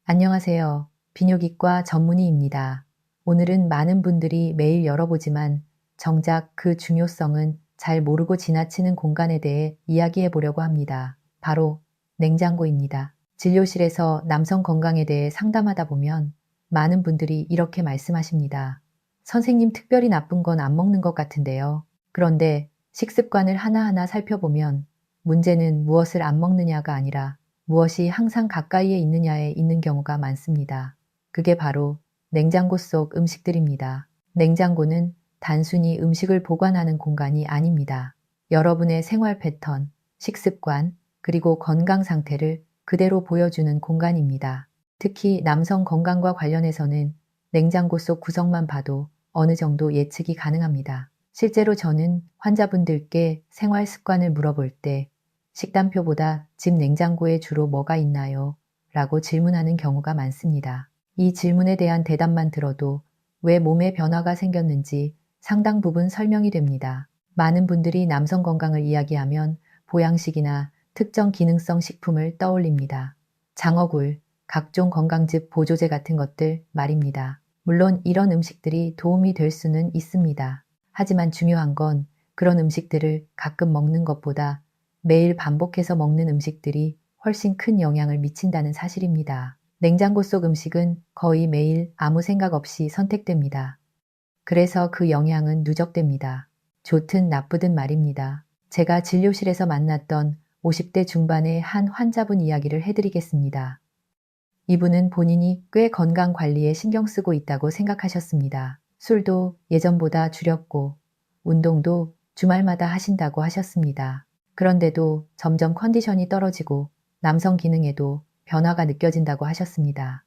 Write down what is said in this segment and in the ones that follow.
안녕하세요. 비뇨기과 전문의입니다. 오늘은 많은 분들이 매일 열어보지만 정작 그 중요성은 잘 모르고 지나치는 공간에 대해 이야기해 보려고 합니다. 바로 냉장고입니다. 진료실에서 남성 건강에 대해 상담하다 보면 많은 분들이 이렇게 말씀하십니다. 선생님, 특별히 나쁜 건 안 먹는 것 같은데요. 그런데 식습관을 하나하나 살펴보면 문제는 무엇을 안 먹느냐가 아니라 무엇이 항상 가까이에 있느냐에 있는 경우가 많습니다. 그게 바로 냉장고 속 음식들입니다. 냉장고는 단순히 음식을 보관하는 공간이 아닙니다. 여러분의 생활 패턴, 식습관, 그리고 건강 상태를 그대로 보여주는 공간입니다. 특히 남성 건강과 관련해서는 냉장고 속 구성만 봐도 어느 정도 예측이 가능합니다. 실제로 저는 환자분들께 생활 습관을 물어볼 때 식단표보다 집 냉장고에 주로 뭐가 있나요? 라고 질문하는 경우가 많습니다. 이 질문에 대한 대답만 들어도 왜 몸에 변화가 생겼는지 상당 부분 설명이 됩니다. 많은 분들이 남성 건강을 이야기하면 보양식이나 특정 기능성 식품을 떠올립니다. 장어굴, 각종 건강즙 보조제 같은 것들 말입니다. 물론 이런 음식들이 도움이 될 수는 있습니다. 하지만 중요한 건 그런 음식들을 가끔 먹는 것보다 매일 반복해서 먹는 음식들이 훨씬 큰 영향을 미친다는 사실입니다. 냉장고 속 음식은 거의 매일 아무 생각 없이 선택됩니다. 그래서 그 영향은 누적됩니다. 좋든 나쁘든 말입니다. 제가 진료실에서 만났던 50대 중반의 한 환자분 이야기를 해드리겠습니다. 이분은 본인이 꽤 건강 관리에 신경 쓰고 있다고 생각하셨습니다. 술도 예전보다 줄였고 운동도 주말마다 하신다고 하셨습니다. 그런데도 점점 컨디션이 떨어지고 남성 기능에도 변화가 느껴진다고 하셨습니다.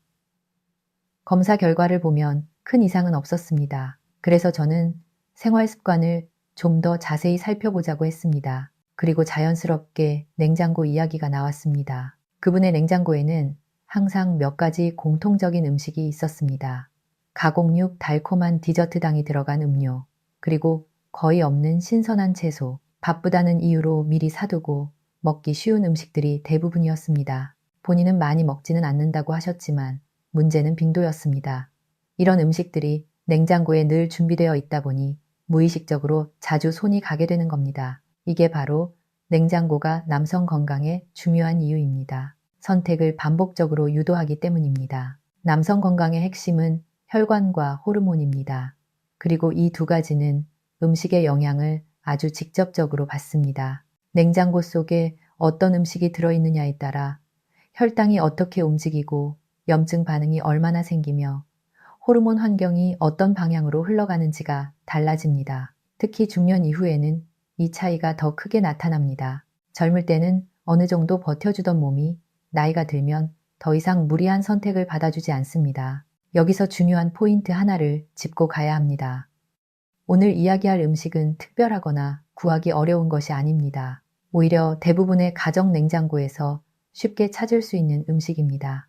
검사 결과를 보면 큰 이상은 없었습니다. 그래서 저는 생활 습관을 좀 더 자세히 살펴보자고 했습니다. 그리고 자연스럽게 냉장고 이야기가 나왔습니다. 그분의 냉장고에는 항상 몇 가지 공통적인 음식이 있었습니다. 가공육, 달콤한 디저트 당이 들어간 음료, 그리고 거의 없는 신선한 채소, 바쁘다는 이유로 미리 사두고 먹기 쉬운 음식들이 대부분이었습니다. 본인은 많이 먹지는 않는다고 하셨지만 문제는 빈도였습니다. 이런 음식들이 냉장고에 늘 준비되어 있다 보니 무의식적으로 자주 손이 가게 되는 겁니다. 이게 바로 냉장고가 남성 건강에 중요한 이유입니다. 선택을 반복적으로 유도하기 때문입니다. 남성 건강의 핵심은 혈관과 호르몬입니다. 그리고 이 두 가지는 음식의 영향을 아주 직접적으로 받습니다. 냉장고 속에 어떤 음식이 들어있느냐에 따라 혈당이 어떻게 움직이고 염증 반응이 얼마나 생기며 호르몬 환경이 어떤 방향으로 흘러가는지가 달라집니다. 특히 중년 이후에는 이 차이가 더 크게 나타납니다. 젊을 때는 어느 정도 버텨주던 몸이 나이가 들면 더 이상 무리한 선택을 받아주지 않습니다. 여기서 중요한 포인트 하나를 짚고 가야 합니다. 오늘 이야기할 음식은 특별하거나 구하기 어려운 것이 아닙니다. 오히려 대부분의 가정 냉장고에서 쉽게 찾을 수 있는 음식입니다.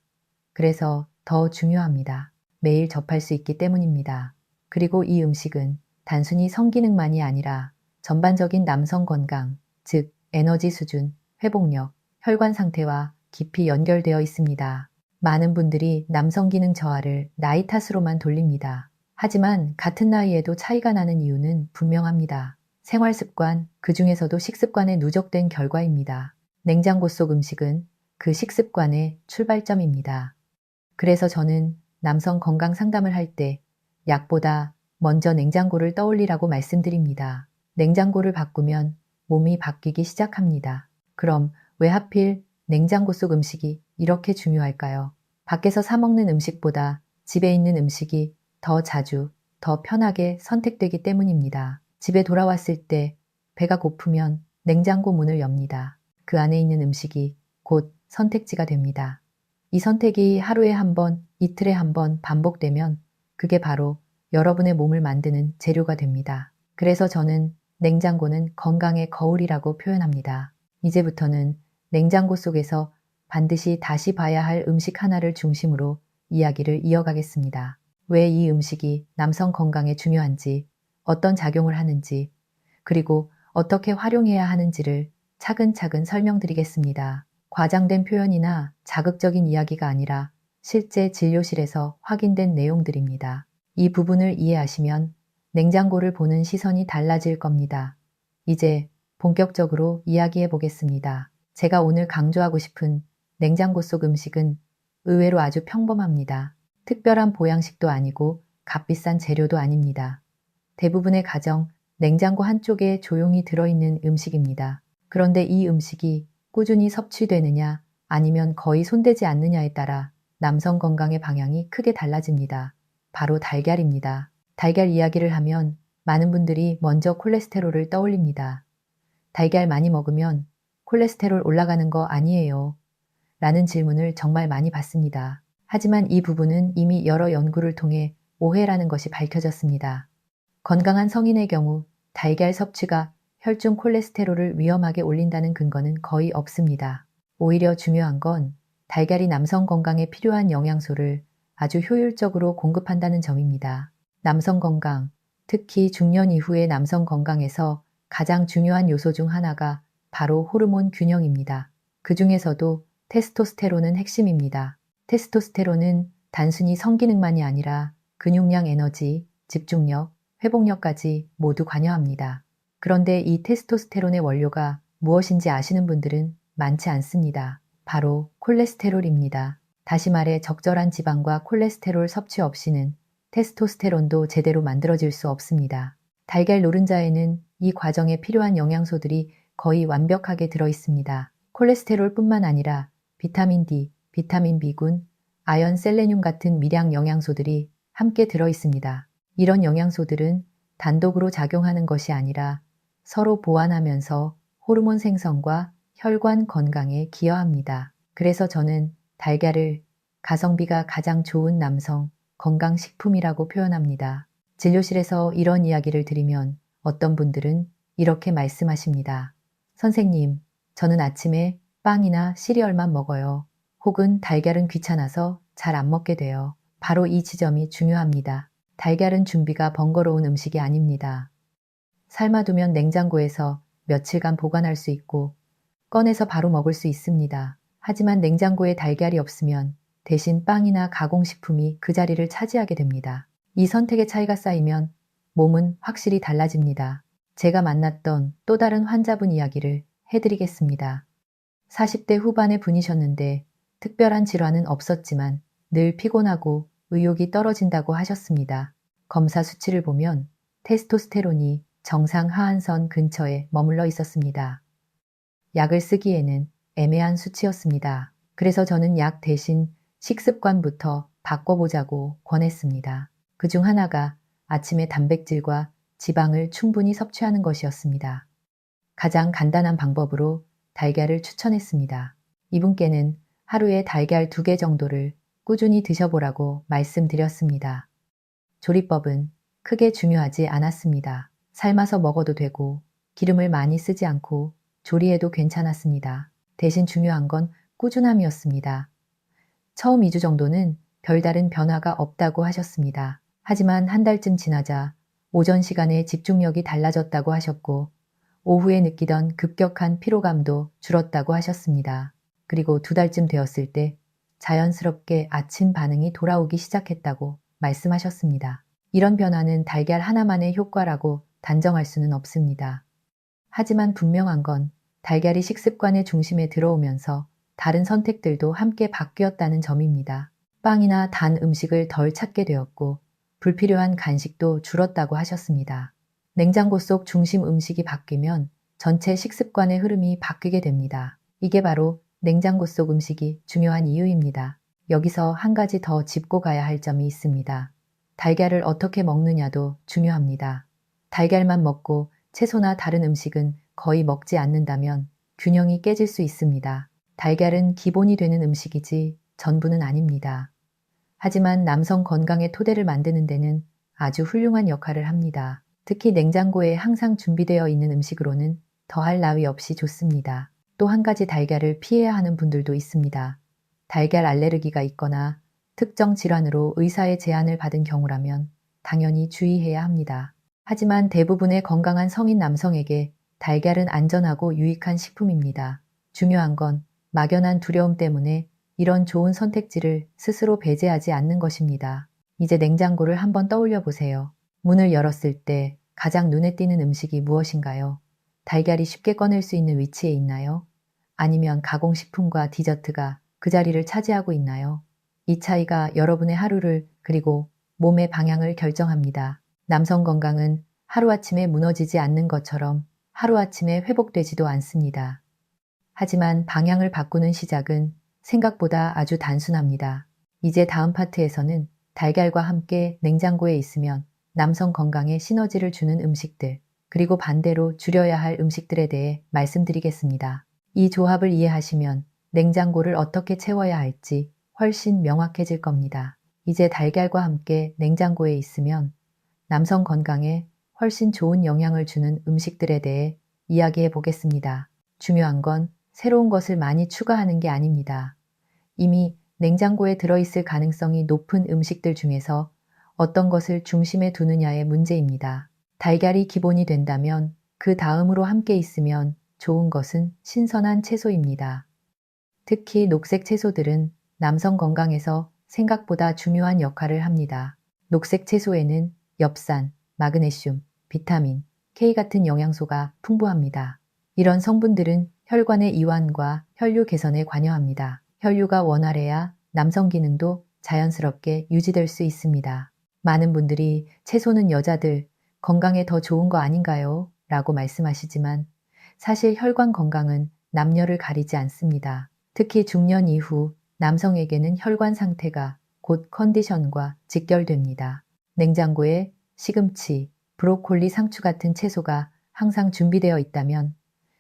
그래서 더 중요합니다. 매일 접할 수 있기 때문입니다. 그리고 이 음식은 단순히 성기능만이 아니라 전반적인 남성 건강, 즉 에너지 수준, 회복력, 혈관 상태와 깊이 연결되어 있습니다. 많은 분들이 남성 기능 저하를 나이 탓으로만 돌립니다. 하지만 같은 나이에도 차이가 나는 이유는 분명합니다. 생활 습관, 그 중에서도 식습관에 누적된 결과입니다. 냉장고 속 음식은 그 식습관의 출발점입니다. 그래서 저는 남성 건강 상담을 할 때 약보다 먼저 냉장고를 떠올리라고 말씀드립니다. 냉장고를 바꾸면 몸이 바뀌기 시작합니다. 그럼 왜 하필 냉장고 속 음식이 이렇게 중요할까요? 밖에서 사 먹는 음식보다 집에 있는 음식이 더 자주, 더 편하게 선택되기 때문입니다. 집에 돌아왔을 때 배가 고프면 냉장고 문을 엽니다. 그 안에 있는 음식이 곧 선택지가 됩니다. 이 선택이 하루에 한 번, 이틀에 한 번 반복되면 그게 바로 여러분의 몸을 만드는 재료가 됩니다. 그래서 저는 냉장고는 건강의 거울이라고 표현합니다. 이제부터는 냉장고 속에서 반드시 다시 봐야 할 음식 하나를 중심으로 이야기를 이어가겠습니다. 왜 이 음식이 남성 건강에 중요한지, 어떤 작용을 하는지, 그리고 어떻게 활용해야 하는지를 차근차근 설명드리겠습니다. 과장된 표현이나 자극적인 이야기가 아니라 실제 진료실에서 확인된 내용들입니다. 이 부분을 이해하시면 냉장고를 보는 시선이 달라질 겁니다. 이제 본격적으로 이야기해 보겠습니다. 제가 오늘 강조하고 싶은 냉장고 속 음식은 의외로 아주 평범합니다. 특별한 보양식도 아니고 값비싼 재료도 아닙니다. 대부분의 가정, 냉장고 한쪽에 조용히 들어있는 음식입니다. 그런데 이 음식이 꾸준히 섭취되느냐 아니면 거의 손대지 않느냐에 따라 남성 건강의 방향이 크게 달라집니다. 바로 달걀입니다. 달걀 이야기를 하면 많은 분들이 먼저 콜레스테롤을 떠올립니다. 달걀 많이 먹으면 콜레스테롤 올라가는 거 아니에요? 라는 질문을 정말 많이 받습니다. 하지만 이 부분은 이미 여러 연구를 통해 오해라는 것이 밝혀졌습니다. 건강한 성인의 경우 달걀 섭취가 혈중 콜레스테롤을 위험하게 올린다는 근거는 거의 없습니다. 오히려 중요한 건 달걀이 남성 건강에 필요한 영양소를 아주 효율적으로 공급한다는 점입니다. 남성 건강, 특히 중년 이후의 남성 건강에서 가장 중요한 요소 중 하나가 바로 호르몬 균형입니다. 그 중에서도 테스토스테론은 핵심입니다. 테스토스테론은 단순히 성기능만이 아니라 근육량 에너지, 집중력, 회복력까지 모두 관여합니다. 그런데 이 테스토스테론의 원료가 무엇인지 아시는 분들은 많지 않습니다. 바로 콜레스테롤입니다. 다시 말해 적절한 지방과 콜레스테롤 섭취 없이는 테스토스테론도 제대로 만들어질 수 없습니다. 달걀 노른자에는 이 과정에 필요한 영양소들이 거의 완벽하게 들어 있습니다. 콜레스테롤뿐만 아니라 비타민 D, 비타민 B군, 아연, 셀레늄 같은 미량 영양소들이 함께 들어 있습니다. 이런 영양소들은 단독으로 작용하는 것이 아니라 서로 보완하면서 호르몬 생성과 혈관 건강에 기여합니다. 그래서 저는 달걀을 가성비가 가장 좋은 남성 건강식품이라고 표현합니다. 진료실에서 이런 이야기를 드리면 어떤 분들은 이렇게 말씀하십니다. 선생님, 저는 아침에 빵이나 시리얼만 먹어요. 혹은 달걀은 귀찮아서 잘 안 먹게 돼요. 바로 이 지점이 중요합니다. 달걀은 준비가 번거로운 음식이 아닙니다. 삶아두면 냉장고에서 며칠간 보관할 수 있고 꺼내서 바로 먹을 수 있습니다. 하지만 냉장고에 달걀이 없으면 대신 빵이나 가공식품이 그 자리를 차지하게 됩니다. 이 선택의 차이가 쌓이면 몸은 확실히 달라집니다. 제가 만났던 또 다른 환자분 이야기를 해드리겠습니다. 40대 후반의 분이셨는데 특별한 질환은 없었지만 늘 피곤하고 의욕이 떨어진다고 하셨습니다. 검사 수치를 보면 테스토스테론이 정상 하한선 근처에 머물러 있었습니다. 약을 쓰기에는 애매한 수치였습니다. 그래서 저는 약 대신 식습관부터 바꿔보자고 권했습니다. 그중 하나가 아침에 단백질과 지방을 충분히 섭취하는 것이었습니다. 가장 간단한 방법으로 달걀을 추천했습니다. 이분께는 하루에 달걀 2개 정도를 꾸준히 드셔보라고 말씀드렸습니다. 조리법은 크게 중요하지 않았습니다. 삶아서 먹어도 되고 기름을 많이 쓰지 않고 조리해도 괜찮았습니다. 대신 중요한 건 꾸준함이었습니다. 처음 2주 정도는 별다른 변화가 없다고 하셨습니다. 하지만 한 달쯤 지나자 오전 시간에 집중력이 달라졌다고 하셨고 오후에 느끼던 급격한 피로감도 줄었다고 하셨습니다. 그리고 2달쯤 되었을 때 자연스럽게 아침 반응이 돌아오기 시작했다고 말씀하셨습니다. 이런 변화는 달걀 하나만의 효과라고 단정할 수는 없습니다. 하지만 분명한 건 달걀이 식습관의 중심에 들어오면서 다른 선택들도 함께 바뀌었다는 점입니다. 빵이나 단 음식을 덜 찾게 되었고 불필요한 간식도 줄었다고 하셨습니다. 냉장고 속 중심 음식이 바뀌면 전체 식습관의 흐름이 바뀌게 됩니다. 이게 바로 냉장고 속 음식이 중요한 이유입니다. 여기서 한 가지 더 짚고 가야 할 점이 있습니다. 달걀을 어떻게 먹느냐도 중요합니다. 달걀만 먹고 채소나 다른 음식은 거의 먹지 않는다면 균형이 깨질 수 있습니다. 달걀은 기본이 되는 음식이지 전부는 아닙니다. 하지만 남성 건강의 토대를 만드는 데는 아주 훌륭한 역할을 합니다. 특히 냉장고에 항상 준비되어 있는 음식으로는 더할 나위 없이 좋습니다. 또 한 가지 달걀을 피해야 하는 분들도 있습니다. 달걀 알레르기가 있거나 특정 질환으로 의사의 제안을 받은 경우라면 당연히 주의해야 합니다. 하지만 대부분의 건강한 성인 남성에게 달걀은 안전하고 유익한 식품입니다. 중요한 건 막연한 두려움 때문에 이런 좋은 선택지를 스스로 배제하지 않는 것입니다. 이제 냉장고를 한번 떠올려 보세요. 문을 열었을 때 가장 눈에 띄는 음식이 무엇인가요? 달걀이 쉽게 꺼낼 수 있는 위치에 있나요? 아니면 가공식품과 디저트가 그 자리를 차지하고 있나요? 이 차이가 여러분의 하루를 그리고 몸의 방향을 결정합니다. 남성 건강은 하루아침에 무너지지 않는 것처럼 하루아침에 회복되지도 않습니다. 하지만 방향을 바꾸는 시작은 생각보다 아주 단순합니다. 이제 다음 파트에서는 달걀과 함께 냉장고에 있으면 남성 건강에 시너지를 주는 음식들, 그리고 반대로 줄여야 할 음식들에 대해 말씀드리겠습니다. 이 조합을 이해하시면 냉장고를 어떻게 채워야 할지 훨씬 명확해질 겁니다. 이제 달걀과 함께 냉장고에 있으면 남성 건강에 훨씬 좋은 영향을 주는 음식들에 대해 이야기해 보겠습니다. 중요한 건 새로운 것을 많이 추가하는 게 아닙니다. 이미 냉장고에 들어있을 가능성이 높은 음식들 중에서 어떤 것을 중심에 두느냐의 문제입니다. 달걀이 기본이 된다면 그 다음으로 함께 있으면 좋은 것은 신선한 채소입니다. 특히 녹색 채소들은 남성 건강에서 생각보다 중요한 역할을 합니다. 녹색 채소에는 엽산, 마그네슘, 비타민, K 같은 영양소가 풍부합니다. 이런 성분들은 혈관의 이완과 혈류 개선에 관여합니다. 혈류가 원활해야 남성 기능도 자연스럽게 유지될 수 있습니다. 많은 분들이 채소는 여자들 건강에 더 좋은 거 아닌가요? 라고 말씀하시지만 사실 혈관 건강은 남녀를 가리지 않습니다. 특히 중년 이후 남성에게는 혈관 상태가 곧 컨디션과 직결됩니다. 냉장고에 시금치, 브로콜리, 상추 같은 채소가 항상 준비되어 있다면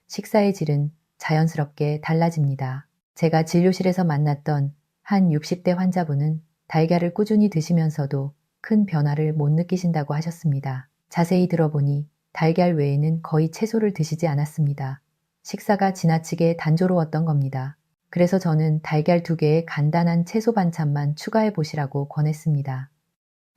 식사의 질은 자연스럽게 달라집니다. 제가 진료실에서 만났던 한 60대 환자분은 달걀을 꾸준히 드시면서도 큰 변화를 못 느끼신다고 하셨습니다. 자세히 들어보니 달걀 외에는 거의 채소를 드시지 않았습니다. 식사가 지나치게 단조로웠던 겁니다. 그래서 저는 달걀 2개에 간단한 채소 반찬만 추가해 보시라고 권했습니다.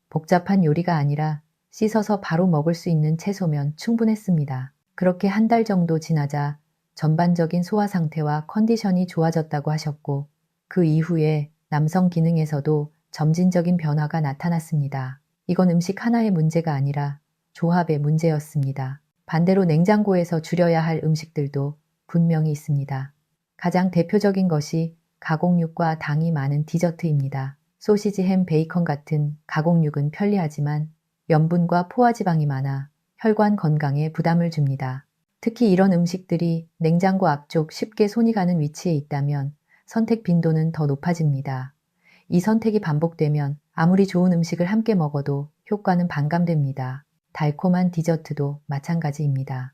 복잡한 요리가 아니라 씻어서 바로 먹을 수 있는 채소면 충분했습니다. 그렇게 한 달 정도 지나자 전반적인 소화 상태와 컨디션이 좋아졌다고 하셨고 그 이후에 남성 기능에서도 점진적인 변화가 나타났습니다. 이건 음식 하나의 문제가 아니라 조합의 문제였습니다. 반대로 냉장고에서 줄여야 할 음식들도 분명히 있습니다. 가장 대표적인 것이 가공육과 당이 많은 디저트입니다. 소시지, 햄, 베이컨 같은 가공육은 편리하지만 염분과 포화지방이 많아 혈관 건강에 부담을 줍니다. 특히 이런 음식들이 냉장고 앞쪽 쉽게 손이 가는 위치에 있다면 선택 빈도는 더 높아집니다. 이 선택이 반복되면 아무리 좋은 음식을 함께 먹어도 효과는 반감됩니다. 달콤한 디저트도 마찬가지입니다.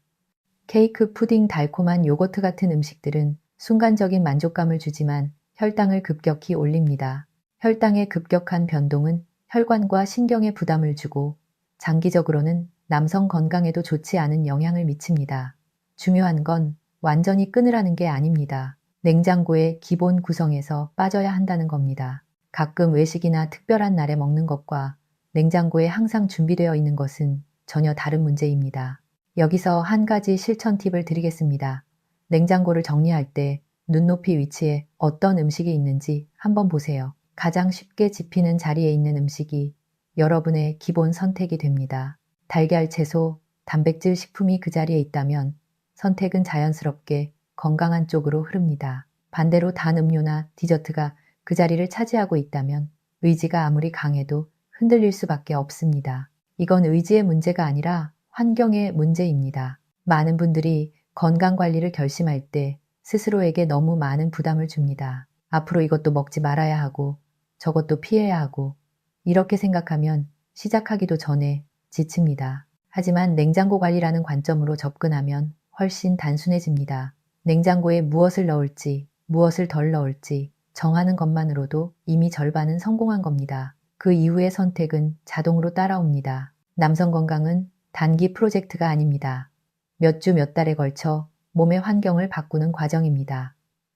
케이크, 푸딩, 달콤한 요거트 같은 음식들은 순간적인 만족감을 주지만 혈당을 급격히 올립니다. 혈당의 급격한 변동은 혈관과 신경에 부담을 주고 장기적으로는 남성 건강에도 좋지 않은 영향을 미칩니다. 중요한 건 완전히 끊으라는 게 아닙니다. 냉장고의 기본 구성에서 빠져야 한다는 겁니다. 가끔 외식이나 특별한 날에 먹는 것과 냉장고에 항상 준비되어 있는 것은 전혀 다른 문제입니다. 여기서 한 가지 실천 팁을 드리겠습니다. 냉장고를 정리할 때 눈높이 위치에 어떤 음식이 있는지 한번 보세요. 가장 쉽게 집히는 자리에 있는 음식이 여러분의 기본 선택이 됩니다. 달걀, 채소, 단백질 식품이 그 자리에 있다면 선택은 자연스럽게 건강한 쪽으로 흐릅니다. 반대로 단 음료나 디저트가 그 자리를 차지하고 있다면 의지가 아무리 강해도 흔들릴 수밖에 없습니다. 이건 의지의 문제가 아니라 환경의 문제입니다. 많은 분들이 건강관리를 결심할 때 스스로에게 너무 많은 부담을 줍니다. 앞으로 이것도 먹지 말아야 하고 저것도 피해야 하고 이렇게 생각하면 시작하기도 전에 지칩니다. 하지만 냉장고 관리라는 관점으로 접근하면 훨씬 단순해집니다. 냉장고에 무엇을 넣을지, 무엇을 덜 넣을지 정하는 것만으로도 이미 절반은 성공한 겁니다. 그 이후의 선택은 자동으로 따라옵니다. 남성 건강은 단기 프로젝트가 아닙니다. 몇 주 몇 달에 걸쳐 몸의 환경을 바꾸는 과정입니다.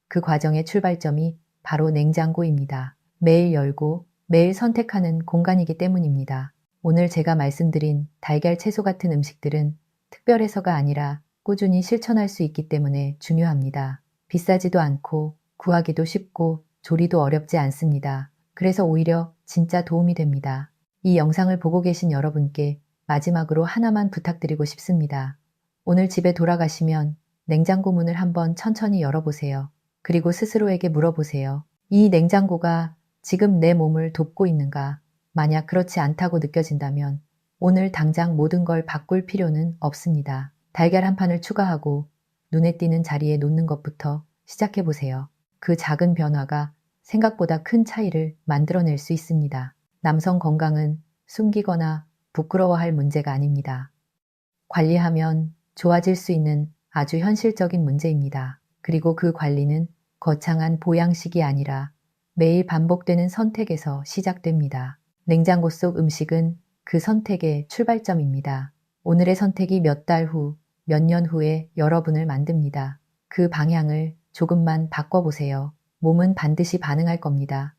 그 과정의 출발점이 바로 냉장고입니다. 매일 열고 매일 선택하는 공간이기 때문입니다. 오늘 제가 말씀드린 달걀, 채소 같은 음식들은 특별해서가 아니라 꾸준히 실천할 수 있기 때문에 중요합니다. 비싸지도 않고 구하기도 쉽고 조리도 어렵지 않습니다. 그래서 오히려 진짜 도움이 됩니다. 이 영상을 보고 계신 여러분께 마지막으로 하나만 부탁드리고 싶습니다. 오늘 집에 돌아가시면 냉장고 문을 한번 천천히 열어보세요. 그리고 스스로에게 물어보세요. 이 냉장고가 지금 내 몸을 돕고 있는가? 만약 그렇지 않다고 느껴진다면 오늘 당장 모든 걸 바꿀 필요는 없습니다. 달걀 한 판을 추가하고 눈에 띄는 자리에 놓는 것부터 시작해보세요. 그 작은 변화가 생각보다 큰 차이를 만들어낼 수 있습니다. 남성 건강은 숨기거나 부끄러워할 문제가 아닙니다. 관리하면 좋아질 수 있는 아주 현실적인 문제입니다. 그리고 그 관리는 거창한 보양식이 아니라 매일 반복되는 선택에서 시작됩니다. 냉장고 속 음식은 그 선택의 출발점입니다. 오늘의 선택이 몇 달 후, 몇 년 후에 여러분을 만듭니다. 그 방향을 조금만 바꿔보세요. 몸은 반드시 반응할 겁니다.